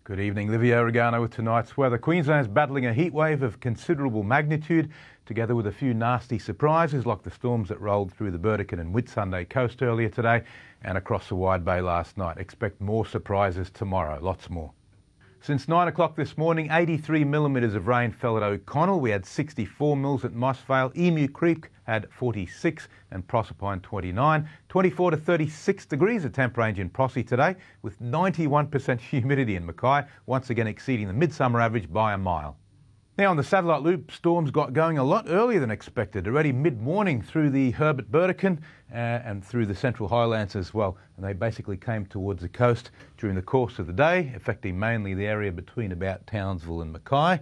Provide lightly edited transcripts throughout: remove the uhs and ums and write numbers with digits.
Good evening, Livio, Regano with tonight's weather. Queensland's battling a heat wave of considerable magnitude, together with a few nasty surprises like the storms that rolled through the Burdekin and Whitsunday coast earlier today and across the Wide Bay last night. Expect more surprises tomorrow, lots more. Since 9 o'clock this morning, 83 millimetres of rain fell at O'Connell. We had 64 mils at Mossvale. Emu Creek had 46 and Proserpine 29. 24 to 36 degrees, a temp range in Prossy today, with 91% humidity in Mackay, once again exceeding the midsummer average by a mile. Now on the satellite loop, storms got going a lot earlier than expected, already mid-morning through the Herbert Burdekin and through the Central Highlands as well. And they basically came towards the coast during the course of the day, affecting mainly the area between about Townsville and Mackay.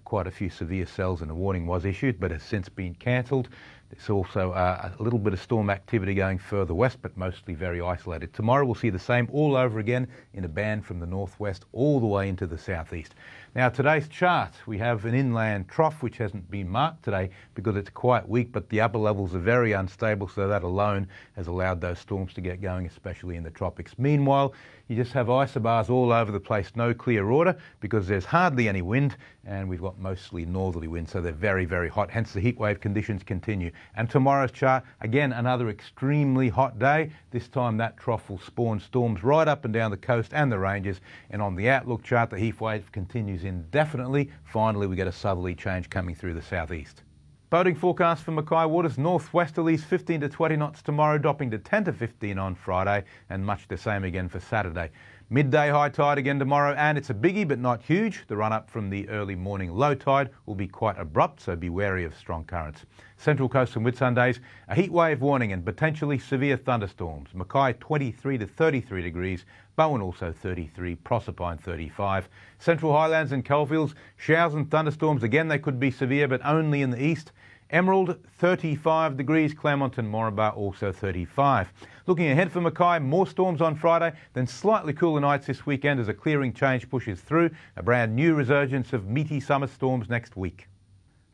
Quite a few severe cells and a warning was issued, but has since been cancelled. There's also a little bit of storm activity going further west, but mostly very isolated. Tomorrow we'll see the same all over again in a band from the northwest all the way into the southeast. Now today's chart, we have an inland trough which hasn't been marked today because it's quite weak, but the upper levels are very unstable, so that alone has allowed those storms to get going, especially in the tropics. Meanwhile, you just have isobars all over the place, no clear order because there's hardly any wind and we've got mostly northerly wind, so they're very, very hot, hence the heat wave conditions continue. And tomorrow's chart, again, another extremely hot day. This time that trough will spawn storms right up and down the coast and the ranges, and on the outlook chart, the heat wave continues indefinitely. Finally, we get a southerly change coming through the southeast. Boating forecast for Mackay waters, northwesterlies 15 to 20 knots tomorrow, dropping to 10 to 15 on Friday, and much the same again for Saturday. Midday high tide again tomorrow, and it's a biggie but not huge. The run up from the early morning low tide will be quite abrupt, so be wary of strong currents. Central Coast and Whitsundays, a heat wave warning and potentially severe thunderstorms. Mackay 23 to 33 degrees, Bowen also 33, Proserpine 35. Central Highlands and Coalfields, showers and thunderstorms again, they could be severe but only in the east. Emerald 35 degrees, Claremont and Moranbah also 35. Looking ahead for Mackay, more storms on Friday, then slightly cooler nights this weekend as a clearing change pushes through. A brand new resurgence of meaty summer storms next week.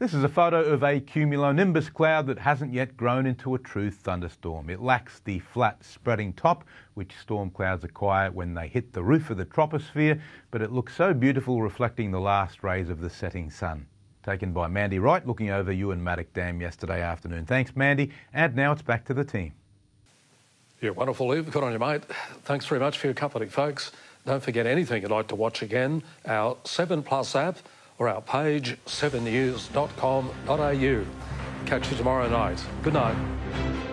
This is a photo of a cumulonimbus cloud that hasn't yet grown into a true thunderstorm. It lacks the flat spreading top, which storm clouds acquire when they hit the roof of the troposphere, but it looks so beautiful reflecting the last rays of the setting sun. Taken by Mandy Wright, looking over Ewan Maddock Dam yesterday afternoon. Thanks, Mandy. And now it's back to the team. Yeah, wonderful, Liv. Good on you, mate. Thanks very much for your company, folks. Don't forget anything you'd like to watch again, our 7plus app or our page 7news.com.au. Catch you tomorrow night. Good night.